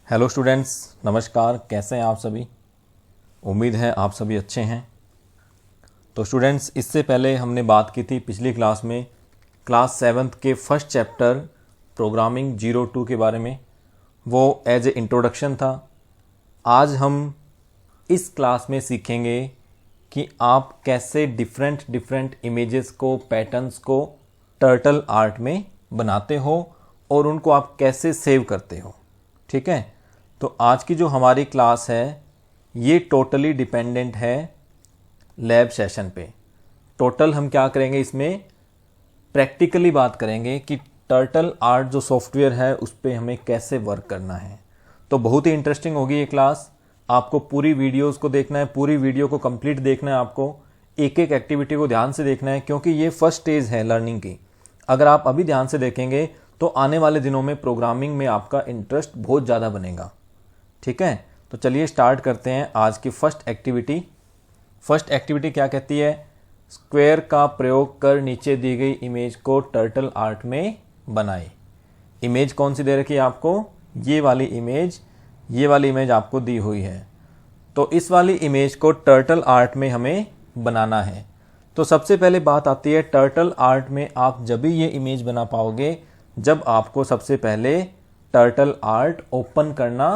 Hello students, नमस्कार। कैसे हैं आप सभी? उम्मीद है आप सभी अच्छे हैं। तो स्टूडेंट्स, इससे पहले हमने बात की थी पिछली क्लास में क्लास 7th के फर्स्ट चैप्टर प्रोग्रामिंग 02 के बारे में। वो एज ए इंट्रोडक्शन था। आज हम इस क्लास में सीखेंगे कि आप कैसे डिफरेंट इमेजेस को, पैटर्न्स को टर्टल आर्ट में बनाते हो और उनको आप कैसे सेव करते हो। ठीक है, तो आज की जो हमारी क्लास है ये टोटली डिपेंडेंट है लैब सेशन पे। टोटल हम क्या करेंगे, इसमें प्रैक्टिकली बात करेंगे कि टर्टल आर्ट जो सॉफ्टवेयर है उस पर हमें कैसे वर्क करना है। तो बहुत ही इंटरेस्टिंग होगी ये क्लास। आपको पूरी वीडियोस को देखना है, पूरी वीडियो को कंप्लीट देखना है, आपको एक एक एक्टिविटी को ध्यान से देखना है, क्योंकि ये फर्स्ट स्टेज है लर्निंग की। अगर आप अभी ध्यान से देखेंगे तो आने वाले दिनों में प्रोग्रामिंग में आपका इंटरेस्ट बहुत ज़्यादा बनेगा। ठीक है, तो चलिए स्टार्ट करते हैं आज की फर्स्ट एक्टिविटी। फर्स्ट एक्टिविटी क्या कहती है? स्क्वायर का प्रयोग कर नीचे दी गई इमेज को टर्टल आर्ट में बनाए। इमेज कौन सी दे रखी है आपको? ये वाली इमेज आपको दी हुई है। तो इस वाली इमेज को टर्टल आर्ट में हमें बनाना है। तो सबसे पहले बात आती है, टर्टल आर्ट में आप जब भी ये इमेज बना पाओगे जब आपको सबसे पहले टर्टल आर्ट ओपन करना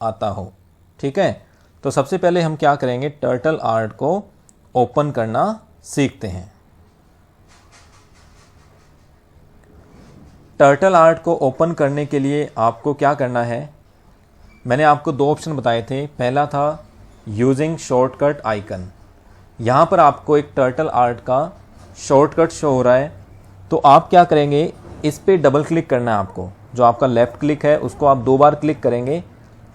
आता हो। ठीक है, तो सबसे पहले हम क्या करेंगे, टर्टल आर्ट को ओपन करना सीखते हैं। टर्टल आर्ट को ओपन करने के लिए आपको क्या करना है, मैंने आपको दो ऑप्शन बताए थे। पहला था यूजिंग शॉर्टकट आइकन। यहाँ पर आपको एक टर्टल आर्ट का शॉर्टकट शो हो रहा है, तो आप क्या करेंगे, इस पे डबल क्लिक करना है आपको। जो आपका लेफ्ट क्लिक है उसको आप 2 बार क्लिक करेंगे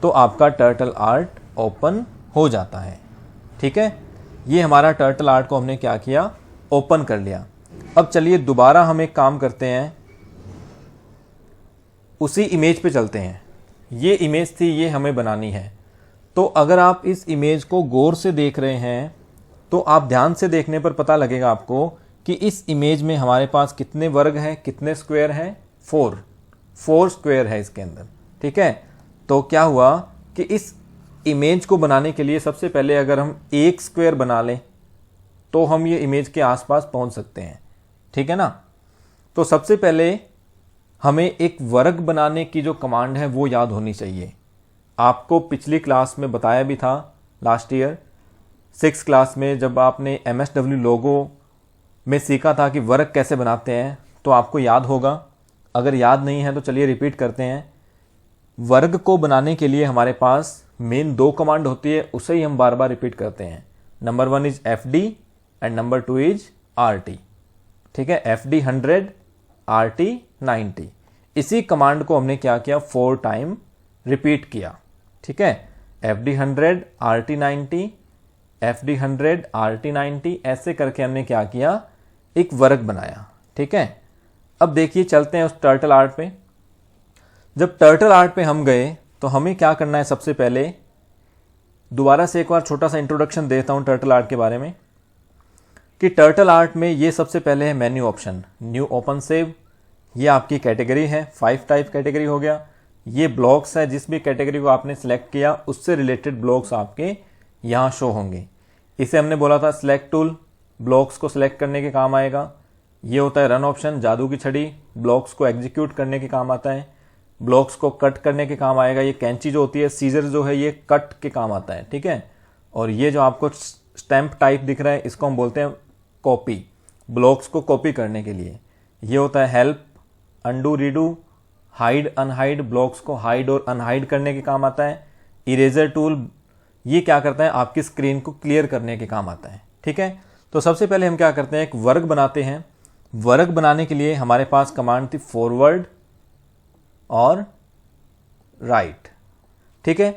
तो आपका टर्टल आर्ट ओपन हो जाता है। ठीक है, ये हमारा टर्टल आर्ट को हमने क्या किया, ओपन कर लिया। अब चलिए दोबारा हम एक काम करते हैं, उसी इमेज पे चलते हैं। ये इमेज थी, ये हमें बनानी है। तो अगर आप इस इमेज को गौर से देख रहे हैं तो आप ध्यान से देखने पर पता लगेगा आपको कि इस इमेज में हमारे पास कितने वर्ग हैं, कितने स्क्वायर हैं? 4 स्क्वायर है इसके अंदर। ठीक है, तो क्या हुआ कि इस इमेज को बनाने के लिए सबसे पहले अगर हम एक स्क्वायर बना लें तो हम ये इमेज के आसपास पहुंच सकते हैं। ठीक है ना। तो सबसे पहले हमें एक वर्ग बनाने की जो कमांड है वो याद होनी चाहिए। आपको पिछली क्लास में बताया भी था, लास्ट ईयर 6th क्लास में जब आपने MSW लोगो में सीखा था कि वर्ग कैसे बनाते हैं, तो आपको याद होगा। अगर याद नहीं है तो चलिए रिपीट करते हैं। वर्ग को बनाने के लिए हमारे पास मेन 2 कमांड होती है, उसे ही हम बार बार रिपीट करते हैं। Number 1 is FD and number 2 is RT। ठीक है, FD 100, RT 90। इसी कमांड को हमने क्या किया, 4 टाइम रिपीट किया। ठीक है, FD 100, RT 90, FD 100, RT 90, ऐसे करके हमने क्या किया, एक वर्ग बनाया। ठीक है, अब देखिए चलते हैं उस टर्टल आर्ट पे। जब टर्टल आर्ट पे हम गए तो हमें क्या करना है, सबसे पहले दोबारा से एक बार छोटा सा इंट्रोडक्शन देता हूं टर्टल आर्ट के बारे में कि टर्टल आर्ट में ये सबसे पहले है menu option, new open save. ये आपकी कैटेगरी है, 5 टाइप कैटेगरी हो गया। ये ब्लॉक्स है, जिस भी कैटेगरी को आपने सेलेक्ट किया उससे रिलेटेड ब्लॉक्स आपके यहाँ शो होंगे। इसे हमने बोला था सिलेक्ट टूल, ब्लॉक्स को सिलेक्ट करने के काम आएगा। ये होता है रन ऑप्शन, जादू की छड़ी, ब्लॉक्स को एग्जीक्यूट करने के काम आता है। ब्लॉक्स को कट करने के काम आएगा। ये कैंची जो होती है, सीजर जो है, ये कट के काम आता है। ठीक है, और ये जो आपको स्टैंप टाइप दिख रहा है इसको हम बोलते हैं कॉपी, ब्लॉक्स को कॉपी करने के लिए। ये होता है help, undo, redo, hide, unhide, blocks को हाइड और अनहाइड करने के काम आता है। इरेजर टूल, ये क्या करता है, आपकी स्क्रीन को क्लियर करने के काम आता है। ठीक है, तो सबसे पहले हम क्या करते हैं, एक वर्ग बनाते हैं। वर्ग बनाने के लिए हमारे पास कमांड थी फॉरवर्ड और राइट। ठीक है,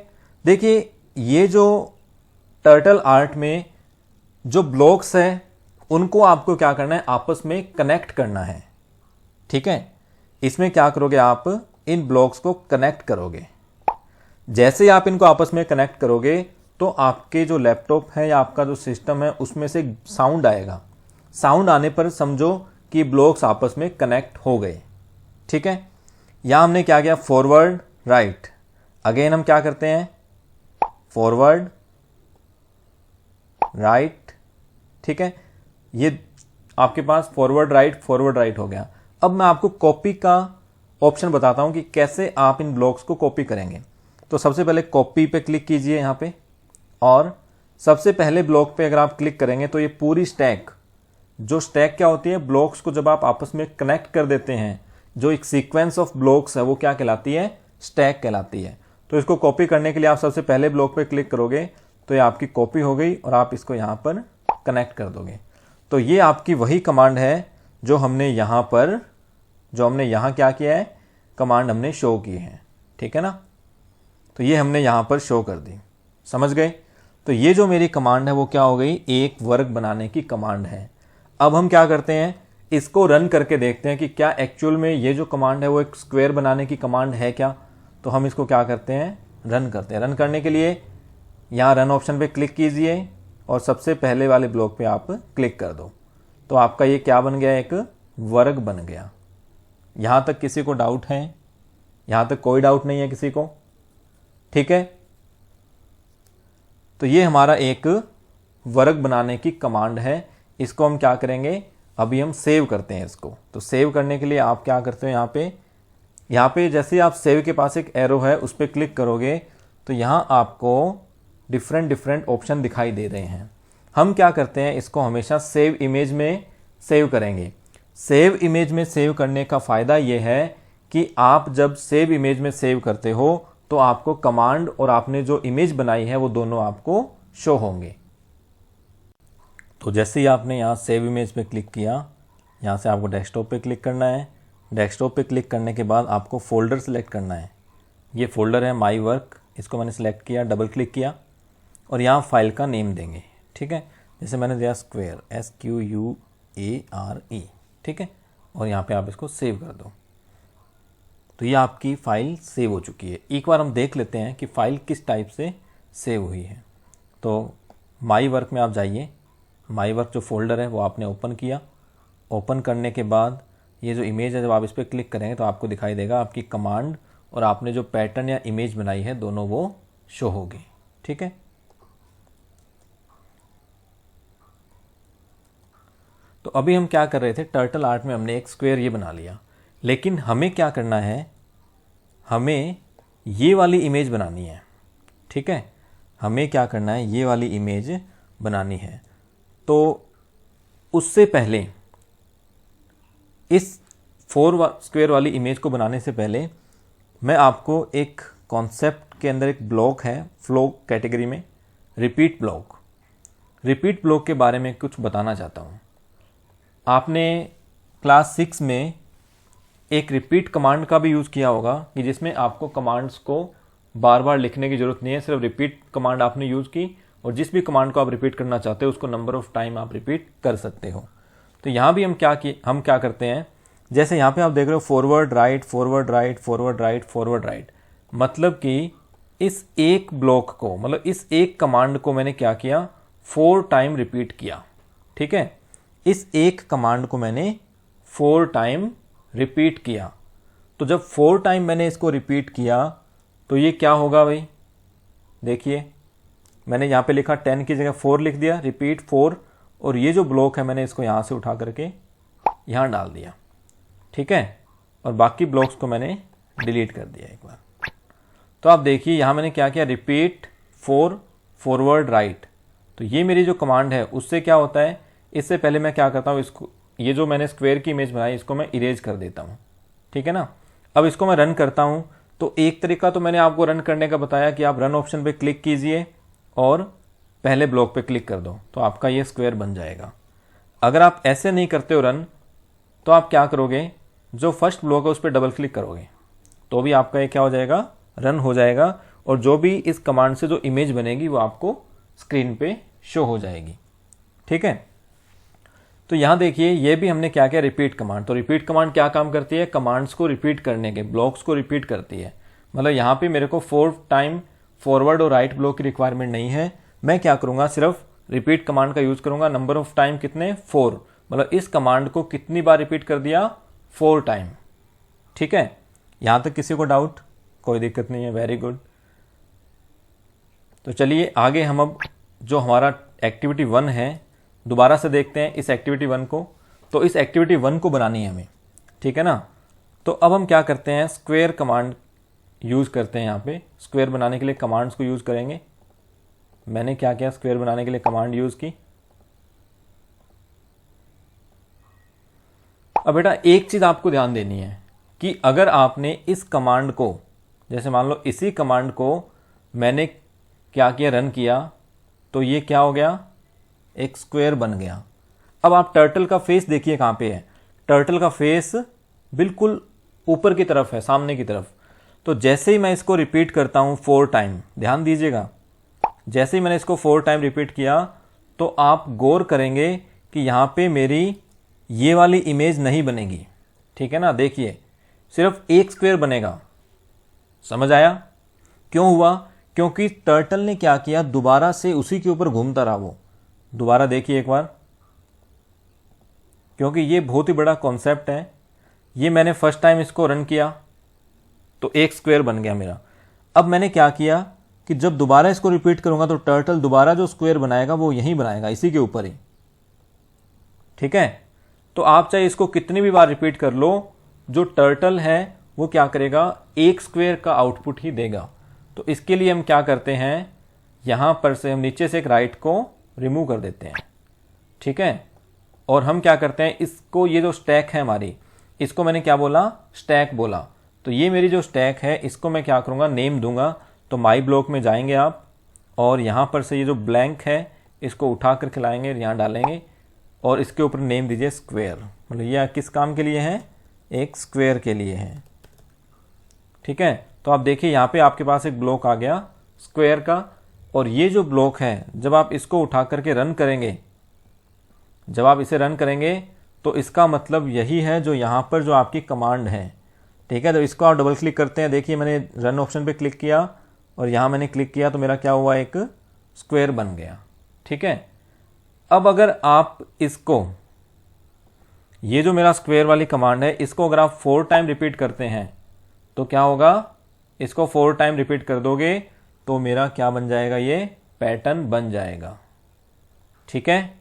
देखिए ये जो टर्टल आर्ट में जो ब्लॉक्स है उनको आपको क्या करना है, आपस में कनेक्ट करना है। ठीक है, इसमें क्या करोगे, आप इन ब्लॉक्स को कनेक्ट करोगे। जैसे ही आप इनको आपस में कनेक्ट करोगे तो आपके जो लैपटॉप है या आपका जो सिस्टम है उसमें से साउंड आएगा। साउंड आने पर समझो कि ब्लॉक्स आपस में कनेक्ट हो गए। ठीक है, यहां हमने क्या किया, फॉरवर्ड राइट। अगेन हम क्या करते हैं, फॉरवर्ड राइट, ठीक है, ये आपके पास फॉरवर्ड राइट हो गया। अब मैं आपको कॉपी का ऑप्शन बताता हूं कि कैसे आप इन ब्लॉक्स को कॉपी करेंगे। तो सबसे पहले कॉपी पे क्लिक कीजिए यहां पे, और सबसे पहले ब्लॉक पे अगर आप क्लिक करेंगे तो ये पूरी स्टैक, जो स्टैक क्या होती है, ब्लॉक्स को जब आप आपस में कनेक्ट कर देते हैं, जो एक सीक्वेंस ऑफ ब्लॉक्स है वो क्या कहलाती है, स्टैक कहलाती है। तो इसको कॉपी करने के लिए आप सबसे पहले ब्लॉक पे क्लिक करोगे तो ये आपकी कॉपी हो गई और आप इसको यहां पर कनेक्ट कर दोगे। तो ये आपकी वही कमांड है जो हमने यहां क्या किया है, कमांड हमने शो की है, ठीक है ना। तो ये हमने यहां पर शो कर दी, समझ गए। तो ये जो मेरी कमांड है वो क्या हो गई, एक वर्ग बनाने की कमांड है। अब हम क्या करते हैं, इसको रन करके देखते हैं कि क्या एक्चुअल में ये जो कमांड है वो एक स्क्वायर बनाने की कमांड है क्या। तो हम इसको क्या करते हैं, रन करते हैं। रन करने के लिए यहाँ रन ऑप्शन पे क्लिक कीजिए और सबसे पहले वाले ब्लॉक पे आप क्लिक कर दो। तो आपका ये क्या बन गया, एक वर्ग बन गया। यहां तक किसी को डाउट है? यहां तक कोई डाउट नहीं है किसी को, ठीक है। तो ये हमारा एक वर्ग बनाने की कमांड है। इसको हम क्या करेंगे, अभी हम सेव करते हैं इसको। तो सेव करने के लिए आप क्या करते हो, यहाँ पे जैसे आप सेव के पास एक एरो है उस पर क्लिक करोगे तो यहाँ आपको डिफरेंट ऑप्शन दिखाई दे रहे हैं। हम क्या करते हैं, इसको हमेशा सेव इमेज में सेव करेंगे। सेव इमेज में सेव करने का फ़ायदा ये है कि आप जब सेव इमेज में सेव करते हो तो आपको कमांड और आपने जो इमेज बनाई है वो दोनों आपको शो होंगे। तो जैसे ही आपने यहाँ सेव इमेज पे क्लिक किया, यहाँ से आपको डेस्कटॉप पे क्लिक करना है। डेस्कटॉप पे क्लिक करने के बाद आपको फोल्डर सेलेक्ट करना है। ये फोल्डर है माई वर्क, इसको मैंने सेलेक्ट किया, डबल क्लिक किया और यहाँ फाइल का नेम देंगे, ठीक है। जैसे मैंने दिया स्क्वायर, SQUARE, ठीक है, और यहाँ पे आप इसको सेव कर दो। तो ये आपकी फ़ाइल सेव हो चुकी है। एक बार हम देख लेते हैं कि फ़ाइल किस टाइप से सेव हुई है। तो माई वर्क में आप जाइए, माई वर्क जो फोल्डर है वो आपने ओपन किया। ओपन करने के बाद ये जो इमेज है, जब आप इस पर क्लिक करेंगे तो आपको दिखाई देगा आपकी कमांड और आपने जो पैटर्न या इमेज बनाई है दोनों वो शो होगी, ठीक है। तो अभी हम क्या कर रहे थे, टर्टल आर्ट में हमने एक स्क्वायर ये बना लिया, लेकिन हमें क्या करना है, हमें ये वाली इमेज बनानी है, ठीक है। हमें क्या करना है, ये वाली इमेज बनानी है। तो उससे पहले इस 4 स्क्वायर वाली इमेज को बनाने से पहले मैं आपको एक कॉन्सेप्ट के अंदर एक ब्लॉक है फ्लो कैटेगरी में, रिपीट ब्लॉक के बारे में कुछ बताना चाहता हूँ। आपने क्लास 6 में एक रिपीट कमांड का भी यूज़ किया होगा कि जिसमें आपको कमांड्स को बार बार लिखने की ज़रूरत नहीं है, सिर्फ रिपीट कमांड आपने यूज़ की और जिस भी कमांड को आप रिपीट करना चाहते हो उसको नंबर ऑफ टाइम आप रिपीट कर सकते हो। तो यहाँ भी हम क्या करते हैं, जैसे यहाँ पे आप देख रहे हो फॉरवर्ड राइट, मतलब कि इस एक ब्लॉक को, मतलब इस एक कमांड को मैंने क्या किया, 4 टाइम रिपीट किया, ठीक है। इस एक कमांड को मैंने 4 टाइम रिपीट किया। तो जब 4 टाइम मैंने इसको रिपीट किया तो ये क्या होगा भाई, देखिए मैंने यहाँ पे लिखा 10 की जगह 4 लिख दिया, रिपीट 4, और ये जो ब्लॉक है मैंने इसको यहाँ से उठा करके यहाँ डाल दिया, ठीक है, और बाकी ब्लॉक्स को मैंने डिलीट कर दिया एक बार। तो आप देखिए यहाँ मैंने क्या किया, रिपीट 4 फॉरवर्ड राइट। तो ये मेरी जो कमांड है उससे क्या होता है, इससे पहले मैं क्या करता हूँ, इसको, ये जो मैंने स्क्वायर की इमेज बनाई इसको मैं इरेज कर देता हूँ, ठीक है ना। अब इसको मैं रन करता हूँ। तो एक तरीका तो मैंने आपको रन करने का बताया कि आप रन ऑप्शन पे क्लिक कीजिए और पहले ब्लॉक पे क्लिक कर दो तो आपका ये स्क्वायर बन जाएगा। अगर आप ऐसे नहीं करते हो रन, तो आप क्या करोगे, जो फर्स्ट ब्लॉक है उस पर डबल क्लिक करोगे तो भी आपका ये क्या हो जाएगा, रन हो जाएगा, और जो भी इस कमांड से जो इमेज बनेगी वो आपको स्क्रीन पे शो हो जाएगी, ठीक है। तो यहाँ देखिए ये भी हमने क्या किया, रिपीट कमांड। तो रिपीट कमांड क्या काम करती है, कमांड्स को रिपीट करने के, ब्लॉक्स को रिपीट करती है। मतलब यहाँ पे मेरे को 4 टाइम फॉरवर्ड और राइट ब्लॉक की रिक्वायरमेंट नहीं है। मैं क्या करूँगा, सिर्फ रिपीट कमांड का यूज़ करूँगा। नंबर ऑफ टाइम कितने, 4, मतलब इस कमांड को कितनी बार रिपीट कर दिया, 4 टाइम, ठीक है। यहाँ तक किसी को डाउट, कोई दिक्कत नहीं है, वेरी गुड। तो चलिए आगे हम अब जो हमारा एक्टिविटी 1 है दोबारा से देखते हैं इस एक्टिविटी 1 को। तो इस एक्टिविटी 1 को बनानी है हमें, ठीक है ना। तो अब हम क्या करते हैं, स्क्वायर कमांड यूज़ करते हैं। यहाँ पे स्क्वायर बनाने के लिए कमांड्स को यूज़ करेंगे। मैंने क्या किया, स्क्वायर बनाने के लिए कमांड यूज़ की। अब बेटा एक चीज़ आपको ध्यान देनी है कि अगर आपने इस कमांड को, जैसे मान लो इसी कमांड को मैंने क्या किया, रन किया, तो ये क्या हो गया, एक स्क्वायर बन गया। अब आप टर्टल का फेस देखिए कहाँ पे है। टर्टल का फेस बिल्कुल ऊपर की तरफ है, सामने की तरफ। तो जैसे ही मैं इसको रिपीट करता हूँ 4 टाइम, ध्यान दीजिएगा, जैसे ही मैंने इसको 4 टाइम रिपीट किया तो आप गौर करेंगे कि यहाँ पे मेरी ये वाली इमेज नहीं बनेगी, ठीक है ना। देखिए सिर्फ एक स्क्वायर बनेगा। समझ आया क्यों हुआ? क्योंकि टर्टल ने क्या किया, दोबारा से उसी के ऊपर घूमता रहा। वो दोबारा देखिए एक बार, क्योंकि ये बहुत ही बड़ा कॉन्सेप्ट है। ये मैंने फर्स्ट टाइम इसको रन किया तो एक स्क्वायर बन गया मेरा। अब मैंने क्या किया कि जब दोबारा इसको रिपीट करूंगा तो टर्टल दोबारा जो स्क्वायर बनाएगा वो यहीं बनाएगा, इसी के ऊपर ही, ठीक है। तो आप चाहे इसको कितनी भी बार रिपीट कर लो, जो टर्टल है वो क्या करेगा, एक स्क्वायर का आउटपुट ही देगा। तो इसके लिए हम क्या करते हैं, यहां पर से हम नीचे से एक राइट को रिमूव कर देते हैं, ठीक है। और हम क्या करते हैं, इसको, ये जो स्टैक है हमारी, इसको मैंने क्या बोला, स्टैक बोला। तो ये मेरी जो स्टैक है इसको मैं क्या करूंगा, नेम दूंगा। तो माई ब्लॉक में जाएंगे आप और यहां पर से ये जो ब्लैंक है इसको उठा कर खिलाएंगे, यहां डालेंगे और इसके ऊपर नेम दीजिए स्क्वायर। मतलब ये किस काम के लिए है, एक स्क्वायर के लिए है, ठीक है। तो आप देखिए यहाँ पे आपके पास एक ब्लॉक आ गया स्क्वायर का। और ये जो ब्लॉक है जब आप इसको उठा करके रन करेंगे, जब आप इसे रन करेंगे तो इसका मतलब यही है जो यहाँ पर जो आपकी कमांड है, ठीक है। तो इसको आप डबल क्लिक करते हैं, देखिए मैंने रन ऑप्शन पे क्लिक किया और यहाँ मैंने क्लिक किया तो मेरा क्या हुआ, एक स्क्वायर बन गया, ठीक है। अब अगर आप इसको, ये जो मेरा स्क्वायर वाली कमांड है, इसको अगर आप 4 टाइम रिपीट करते हैं तो क्या होगा, इसको 4 टाइम रिपीट कर दोगे तो मेरा क्या बन जाएगा, ये पैटर्न बन जाएगा, ठीक है।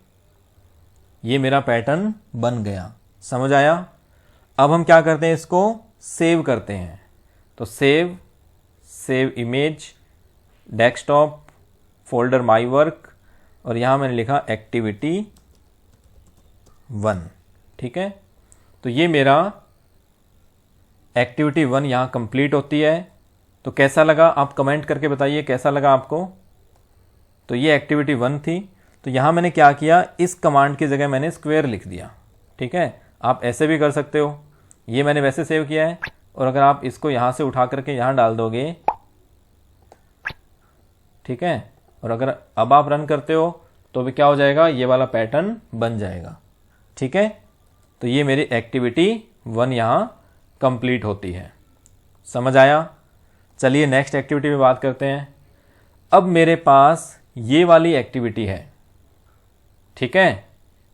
ये मेरा पैटर्न बन गया, समझ आया। अब हम क्या करते हैं, इसको सेव करते हैं। तो save image, desktop, folder my work, और यहां मैंने लिखा एक्टिविटी 1, ठीक है। तो ये मेरा एक्टिविटी 1 यहां कंप्लीट होती है। तो कैसा लगा, आप कमेंट करके बताइए कैसा लगा आपको। तो ये एक्टिविटी 1 थी। तो यहां मैंने क्या किया, इस कमांड की जगह मैंने स्क्वायर लिख दिया, ठीक है। आप ऐसे भी कर सकते हो, ये मैंने वैसे सेव किया है। और अगर आप इसको यहां से उठा करके यहां डाल दोगे, ठीक है, और अगर अब आप रन करते हो तो भी क्या हो जाएगा, ये वाला पैटर्न बन जाएगा, ठीक है। तो ये मेरी एक्टिविटी 1 यहां कंप्लीट होती है, समझ आया। चलिए नेक्स्ट एक्टिविटी में बात करते हैं। अब मेरे पास ये वाली एक्टिविटी है, ठीक है,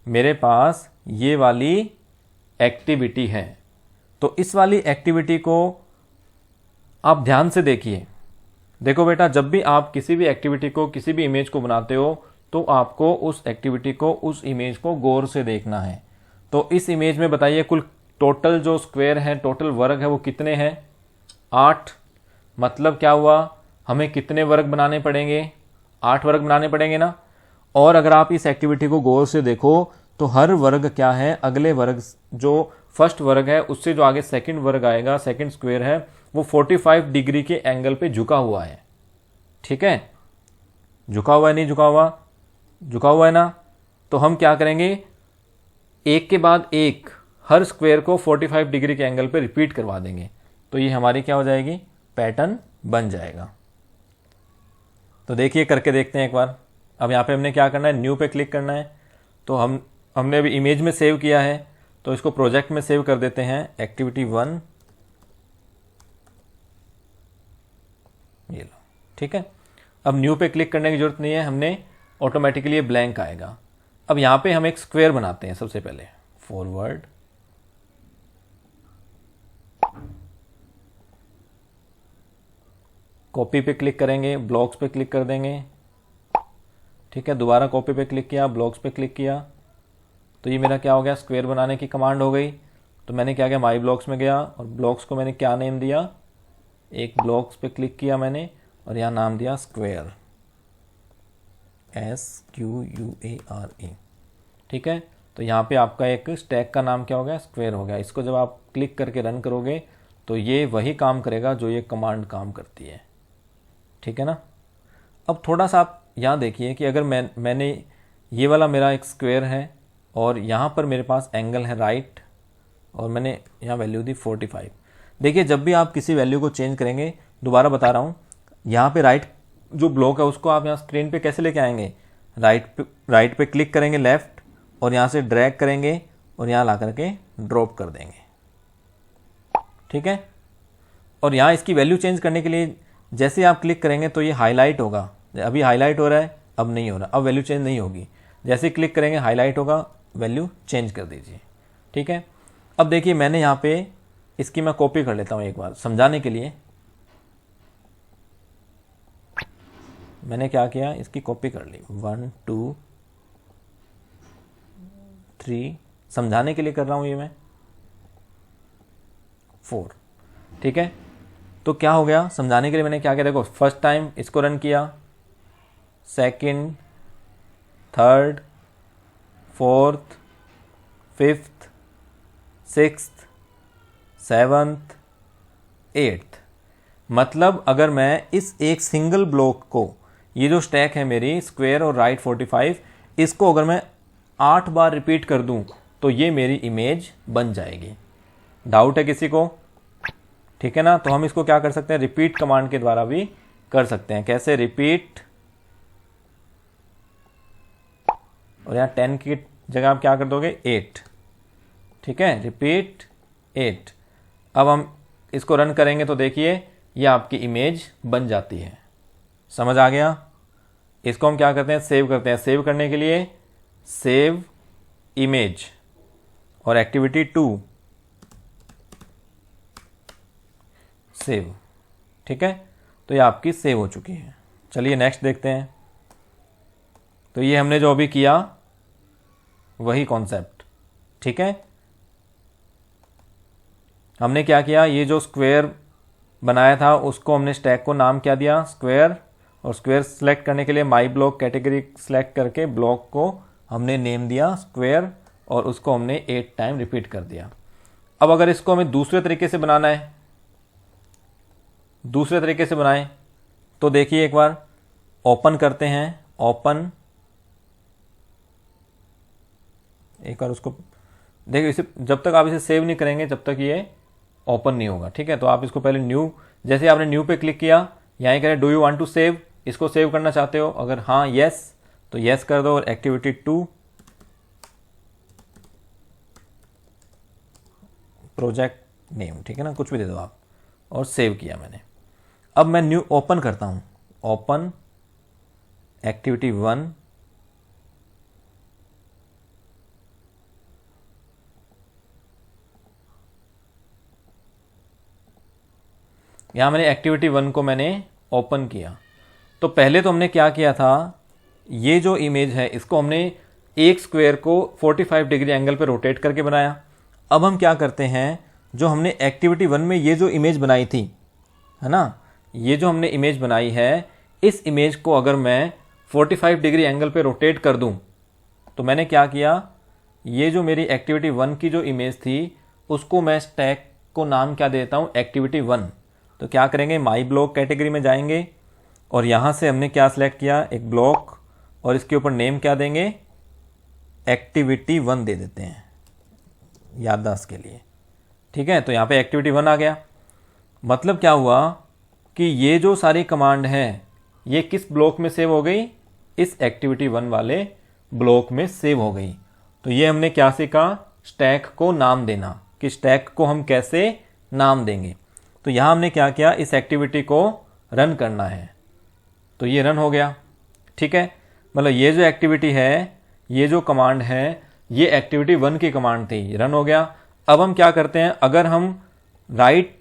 मेरे पास ये वाली एक्टिविटी है। तो इस वाली एक्टिविटी को आप ध्यान से देखिए। देखो बेटा, जब भी आप किसी भी एक्टिविटी को, किसी भी इमेज को बनाते हो तो आपको उस एक्टिविटी को, उस इमेज को गौर से देखना है। तो इस इमेज में बताइए कुल टोटल जो स्क्वायर है, टोटल वर्ग है वो कितने हैं, 8। मतलब क्या हुआ, हमें कितने वर्ग बनाने पड़ेंगे, 8 वर्ग बनाने पड़ेंगे ना। और अगर आप इस एक्टिविटी को गौर से देखो तो हर वर्ग क्या है, अगले वर्ग, जो फर्स्ट वर्ग है उससे जो आगे सेकंड वर्ग आएगा, सेकंड स्क्वायर है, वो 45 डिग्री के एंगल पे झुका हुआ है, ठीक है। झुका हुआ है, नहीं झुका हुआ, झुका हुआ है ना। तो हम क्या करेंगे, एक के बाद एक हर स्क्वायर को 45 डिग्री के एंगल पे रिपीट करवा देंगे। तो ये हमारी क्या हो जाएगी, पैटर्न बन जाएगा। तो देखिए करके देखते हैं एक बार। अब यहाँ पे हमने क्या करना है, न्यू पे क्लिक करना है। तो हमने अभी इमेज में सेव किया है तो इसको प्रोजेक्ट में सेव कर देते हैं, एक्टिविटी 1, ये लो, ठीक है। अब न्यू पे क्लिक करने की जरूरत नहीं है, हमने ऑटोमेटिकली ये ब्लैंक आएगा। अब यहाँ पे हम एक स्क्वायर बनाते हैं सबसे पहले, फॉरवर्ड, कॉपी पे क्लिक करेंगे, ब्लॉक्स पे क्लिक कर देंगे, ठीक है। दोबारा कॉपी पे क्लिक किया, ब्लॉक्स पे क्लिक किया, तो ये मेरा क्या हो गया, स्क्वायर बनाने की कमांड हो गई। तो मैंने क्या किया, माई ब्लॉक्स में गया और ब्लॉक्स को मैंने क्या नेम दिया, एक ब्लॉक्स पे क्लिक किया मैंने और यहाँ नाम दिया स्क्वायर, SQUARE, ठीक है। तो यहाँ पे आपका एक स्टैक का नाम क्या हो गया, स्क्वायर हो गया। इसको जब आप क्लिक करके रन करोगे तो ये वही काम करेगा जो ये कमांड काम करती है, ठीक है ना। अब थोड़ा सा आप यहाँ देखिए कि अगर मैंने ये वाला मेरा एक स्क्वायर है और यहाँ पर मेरे पास एंगल है राइट और मैंने यहाँ वैल्यू दी 45। देखिए जब भी आप किसी वैल्यू को चेंज करेंगे, दोबारा बता रहा हूँ, यहाँ पे राइट जो ब्लॉक है उसको आप यहाँ स्क्रीन पे कैसे लेके आएंगे, राइट पे क्लिक करेंगे लेफ्ट और यहाँ से ड्रैग करेंगे और यहाँ ला करके ड्रॉप कर देंगे, ठीक है। और यहाँ इसकी वैल्यू चेंज करने के लिए जैसे आप क्लिक करेंगे तो ये हाईलाइट होगा, अभी हाईलाइट हो रहा है, अब नहीं हो रहा, अब वैल्यू चेंज नहीं होगी। जैसे क्लिक करेंगे हाईलाइट होगा, वैल्यू चेंज कर दीजिए, ठीक है। अब देखिए मैंने यहाँ पे इसकी मैं कॉपी कर लेता हूँ एक बार समझाने के लिए। मैंने क्या किया, इसकी कॉपी कर ली, 1 2 3, समझाने के लिए कर रहा हूँ ये मैं, 4, ठीक है। तो क्या हो गया, समझाने के लिए मैंने क्या किया, देखो फर्स्ट टाइम इसको रन किया, second, third, fourth, fifth, sixth, seventh, eighth. मतलब अगर मैं इस एक सिंगल ब्लॉक को, ये जो स्टैक है मेरी स्क्वायर और राइट 45, इसको अगर मैं 8 बार रिपीट कर दूं तो ये मेरी इमेज बन जाएगी। डाउट है किसी को, ठीक है ना। तो हम इसको क्या कर सकते हैं, रिपीट कमांड के द्वारा भी कर सकते हैं। कैसे, रिपीट, और यहाँ 10 की जगह आप क्या कर दोगे, 8, ठीक है, रिपीट 8। अब हम इसको रन करेंगे तो देखिए ये आपकी इमेज बन जाती है। समझ आ गया। इसको हम क्या करते हैं, सेव करते हैं। सेव करने के लिए सेव इमेज और एक्टिविटी 2 सेव, ठीक है। तो ये आपकी सेव हो चुकी है। चलिए नेक्स्ट देखते हैं। तो ये हमने जो अभी किया वही कॉन्सेप्ट, ठीक है। हमने क्या किया, ये जो स्क्वायर बनाया था उसको हमने स्टैक को नाम क्या दिया, स्क्वायर, और स्क्वायर सेलेक्ट करने के लिए माई ब्लॉक कैटेगरी सेलेक्ट करके ब्लॉक को हमने नेम दिया स्क्वायर और उसको हमने 8 टाइम रिपीट कर दिया। अब अगर इसको हमें दूसरे तरीके से बनाना है, दूसरे तरीके से बनाएं तो देखिए एक बार ओपन करते हैं, ओपन, एक बार उसको देखिए, इसे जब तक आप इसे सेव नहीं करेंगे जब तक ये ओपन नहीं होगा, ठीक है। तो आप इसको पहले न्यू, जैसे आपने न्यू पे क्लिक किया, यहाँ कह रहे do you want to save, इसको सेव करना चाहते हो, अगर हाँ यस तो यस कर दो और एक्टिविटी 2 प्रोजेक्ट नेम, ठीक है ना, कुछ भी दे दो आप, और सेव किया मैंने। अब मैं न्यू ओपन करता हूं, ओपन एक्टिविटी 1, यहां मैंने एक्टिविटी 1 को मैंने ओपन किया। तो पहले तो हमने क्या किया था, ये जो इमेज है इसको हमने एक स्क्वायर को 45 डिग्री एंगल पे रोटेट करके बनाया। अब हम क्या करते हैं, जो हमने एक्टिविटी 1 में ये जो इमेज बनाई थी, है ना, ये जो हमने इमेज बनाई है, इस इमेज को अगर मैं 45 डिग्री एंगल पे रोटेट कर दूं, तो मैंने क्या किया, ये जो मेरी एक्टिविटी 1 की जो इमेज थी उसको मैं स्टैक को नाम क्या देता हूं, एक्टिविटी 1। तो क्या करेंगे, माई ब्लॉक कैटेगरी में जाएंगे और यहां से हमने क्या सिलेक्ट किया, एक ब्लॉक, और इसके ऊपर नेम क्या देंगे, एक्टिविटी 1 दे देते हैं याददाश्त के लिए, ठीक है। तो यहाँ पे एक्टिविटी 1 आ गया। मतलब क्या हुआ कि ये जो सारी कमांड है ये किस ब्लॉक में सेव हो गई, इस एक्टिविटी 1 वाले ब्लॉक में सेव हो गई। तो ये हमने क्या सीखा, स्टैक को नाम देना, कि स्टैक को हम कैसे नाम देंगे। तो यहां हमने क्या किया, इस एक्टिविटी को रन करना है, तो ये रन हो गया, ठीक है। मतलब ये जो एक्टिविटी है, ये जो कमांड है, ये एक्टिविटी 1 की कमांड थी, रन हो गया। अब हम क्या करते हैं, अगर हम राइट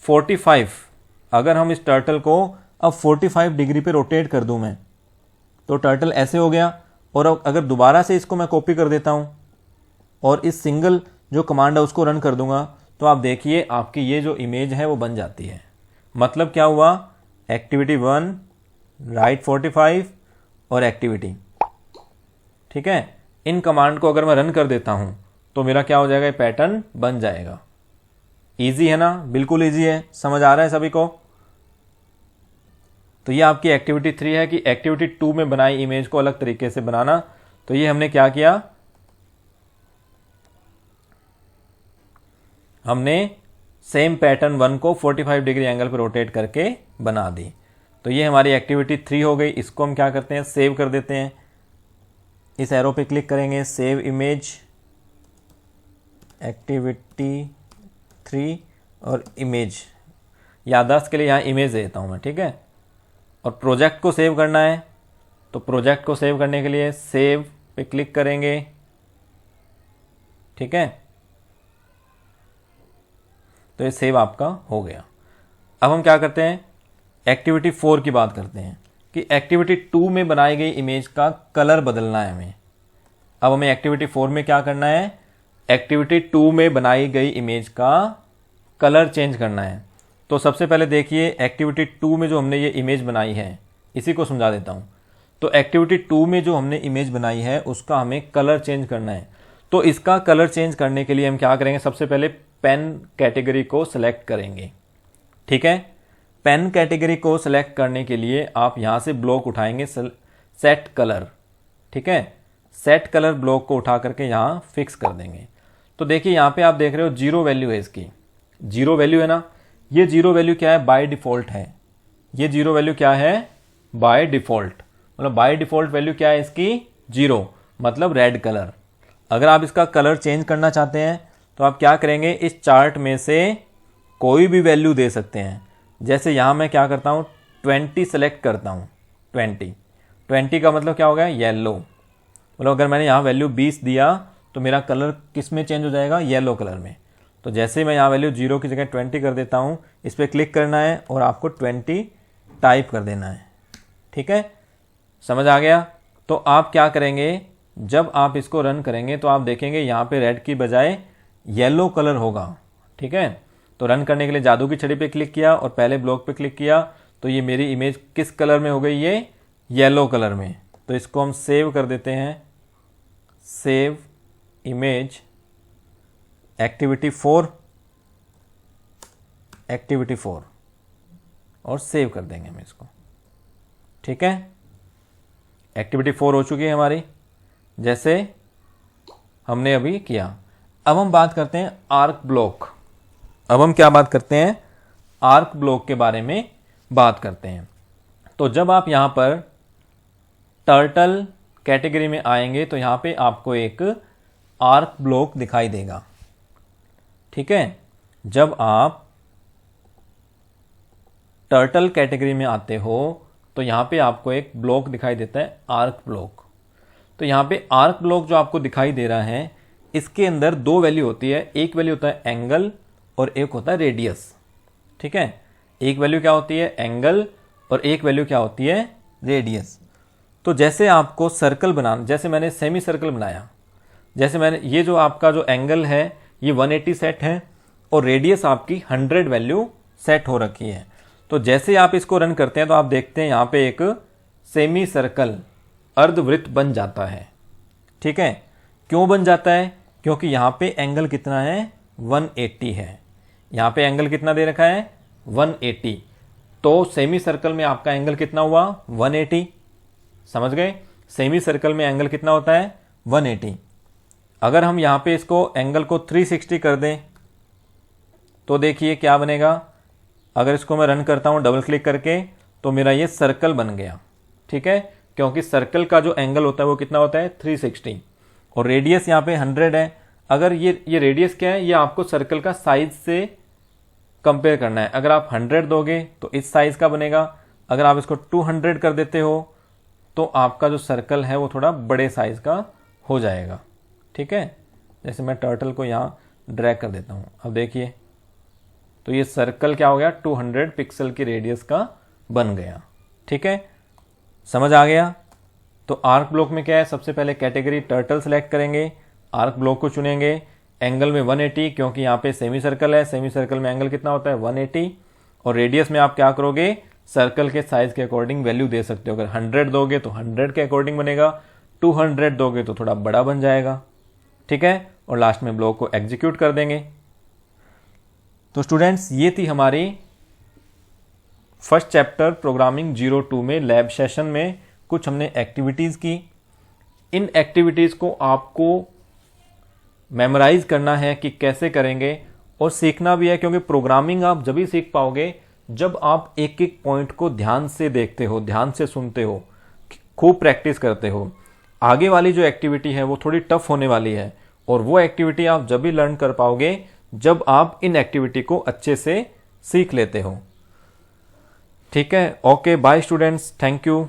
45 अगर हम इस टर्टल को अब 45 डिग्री पे रोटेट कर दूं मैं, तो टर्टल ऐसे हो गया। और अब अगर दोबारा से इसको मैं कॉपी कर देता हूं और इस सिंगल जो कमांड है उसको रन कर दूंगा, तो आप देखिए आपकी ये जो इमेज है वो बन जाती है। मतलब क्या हुआ, एक्टिविटी 1 राइट 45 और एक्टिविटी, ठीक है। इन कमांड को अगर मैं रन कर देता हूं तो मेरा क्या हो जाएगा, ये पैटर्न बन जाएगा। इजी है ना, बिल्कुल इजी है, समझ आ रहा है सभी को। तो ये आपकी एक्टिविटी 3 है कि एक्टिविटी 2 में बनाई इमेज को अलग तरीके से बनाना। तो ये हमने क्या किया, हमने सेम पैटर्न 1 को 45 डिग्री एंगल पर रोटेट करके बना दी। तो ये हमारी एक्टिविटी 3 हो गई। इसको हम क्या करते हैं, सेव कर देते हैं। इस एरो पे क्लिक करेंगे, सेव इमेज, एक्टिविटी 3 और इमेज, याददाश्त के लिए यहाँ इमेज देता हूँ मैं, ठीक है। और प्रोजेक्ट को सेव करना है, तो प्रोजेक्ट को सेव करने के लिए सेव पे क्लिक करेंगे, ठीक है। तो ये सेव आपका हो गया। अब हम क्या करते हैं, एक्टिविटी 4 की बात करते हैं कि एक्टिविटी 2 में बनाई गई इमेज का कलर बदलना है हमें। अब हमें एक्टिविटी 4 में क्या करना है, एक्टिविटी 2 में बनाई गई इमेज का कलर चेंज करना है। तो सबसे पहले देखिए एक्टिविटी 2 में जो हमने ये इमेज बनाई है, इसी को समझा देता हूँ। तो एक्टिविटी 2 में जो हमने इमेज बनाई है उसका हमें कलर चेंज करना है। तो इसका कलर चेंज करने के लिए हम क्या करेंगे, सबसे पहले पेन कैटेगरी को सिलेक्ट करेंगे, ठीक है। पेन कैटेगरी को सिलेक्ट करने के लिए आप यहाँ से ब्लॉक उठाएंगे सेट कलर, ठीक है। सेट कलर ब्लॉक को उठा करके यहाँ फिक्स कर देंगे। तो देखिए यहाँ पे आप देख रहे हो 0 वैल्यू है इसकी, 0 वैल्यू है ना। ये 0 वैल्यू क्या है, बाय डिफॉल्ट है। ये 0 वैल्यू क्या है, बाय डिफॉल्ट, मतलब बाय डिफॉल्ट वैल्यू क्या है इसकी, 0, मतलब रेड कलर। अगर आप इसका कलर चेंज करना चाहते हैं तो आप क्या करेंगे, इस चार्ट में से कोई भी वैल्यू दे सकते हैं। जैसे यहाँ मैं क्या करता हूँ, 20 सेलेक्ट करता हूँ। 20 का मतलब क्या होगा, येलो। मतलब अगर मैंने यहाँ वैल्यू 20 दिया तो मेरा कलर किस में चेंज हो जाएगा, येलो कलर में। तो जैसे मैं यहाँ वैल्यू 0 की जगह 20 कर देता हूँ, इस पर क्लिक करना है और आपको 20 टाइप कर देना है, ठीक है। समझ आ गया। तो आप क्या करेंगे, जब आप इसको रन करेंगे तो आप देखेंगे यहाँ पे रेड की बजाय येलो कलर होगा, ठीक है। तो रन करने के लिए जादू की छड़ी पे क्लिक किया और पहले ब्लॉक पे क्लिक किया, तो ये मेरी इमेज किस कलर में हो गई, ये येलो कलर में। तो इसको हम सेव कर देते हैं, सेव इमेज एक्टिविटी 4 और सेव कर देंगे हम इसको, ठीक है। एक्टिविटी 4 हो चुकी है हमारी, जैसे हमने अभी किया। अब हम बात करते हैं आर्क ब्लॉक। अब हम क्या बात करते हैं, आर्क ब्लॉक के बारे में बात करते हैं। तो जब आप यहां पर टर्टल कैटेगरी में आएंगे तो यहां पे आपको एक आर्क ब्लॉक दिखाई देगा, ठीक है। जब आप टर्टल कैटेगरी में आते हो तो यहां पे आपको एक ब्लॉक दिखाई देता है, आर्क ब्लॉक। तो यहां पे आर्क ब्लॉक जो आपको दिखाई दे रहा है, इसके अंदर 2 वैल्यू होती है। एक वैल्यू होता है एंगल और एक होता है रेडियस, ठीक है। एक वैल्यू क्या होती है, एंगल, और एक वैल्यू क्या होती है, रेडियस। तो जैसे आपको सर्कल बनाना, जैसे मैंने सेमी सर्कल बनाया, जैसे मैंने ये जो आपका जो एंगल है ये 180 सेट है और रेडियस आपकी 100 वैल्यू सेट हो रखी है। तो जैसे आप इसको रन करते हैं तो आप देखते हैं यहाँ पे एक सेमी सर्कल अर्धवृत्त बन जाता है, ठीक है। क्यों बन जाता है, क्योंकि यहाँ पे एंगल कितना है, 180 है। यहाँ पे एंगल कितना दे रखा है, 180। तो सेमी सर्कल में आपका एंगल कितना हुआ, 180। समझ गए, सेमी सर्कल में एंगल कितना होता है, 180। अगर हम यहाँ पे इसको एंगल को 360 कर दें तो देखिए क्या बनेगा। अगर इसको मैं रन करता हूँ डबल क्लिक करके तो मेरा ये सर्कल बन गया, ठीक है। क्योंकि सर्कल का जो एंगल होता है वो कितना होता है, 360, और रेडियस यहाँ पे 100 है। अगर ये रेडियस क्या है, ये आपको सर्कल का साइज से कंपेयर करना है। अगर आप 100 दोगे तो इस साइज का बनेगा, अगर आप इसको 200 कर देते हो तो आपका जो सर्कल है वो थोड़ा बड़े साइज का हो जाएगा, ठीक है। जैसे मैं टर्टल को यहाँ ड्रैग कर देता हूँ, अब देखिए तो ये सर्कल क्या हो गया, 200 पिक्सल की रेडियस का बन गया। ठीक है, समझ आ गया। तो आर्क ब्लॉक में क्या है, सबसे पहले कैटेगरी टर्टल सेलेक्ट करेंगे, आर्क ब्लॉक को चुनेंगे, एंगल में 180 क्योंकि यहाँ पे सेमी सर्कल है, सेमी सर्कल में एंगल कितना होता है 180, और रेडियस में आप क्या करोगे, सर्कल के साइज के अकॉर्डिंग वैल्यू दे सकते हो। अगर 100 दोगे तो 100 के अकॉर्डिंग बनेगा, 200 दोगे तो थोड़ा बड़ा बन जाएगा। ठीक है, और लास्ट में ब्लॉक को एग्जीक्यूट कर देंगे। तो स्टूडेंट्स, ये थी हमारी फर्स्ट चैप्टर प्रोग्रामिंग 02 में लैब सेशन में कुछ हमने एक्टिविटीज की। इन एक्टिविटीज को आपको मेमोराइज करना है कि कैसे करेंगे, और सीखना भी है, क्योंकि प्रोग्रामिंग आप जब ही सीख पाओगे जब आप एक एक पॉइंट को ध्यान से देखते हो, ध्यान से सुनते हो, खूब प्रैक्टिस करते हो। आगे वाली जो एक्टिविटी है वो थोड़ी टफ होने वाली है, और वो एक्टिविटी आप जब भी लर्न कर पाओगे जब आप इन एक्टिविटी को अच्छे से सीख लेते हो। ठीक है, okay, bye students, thank you.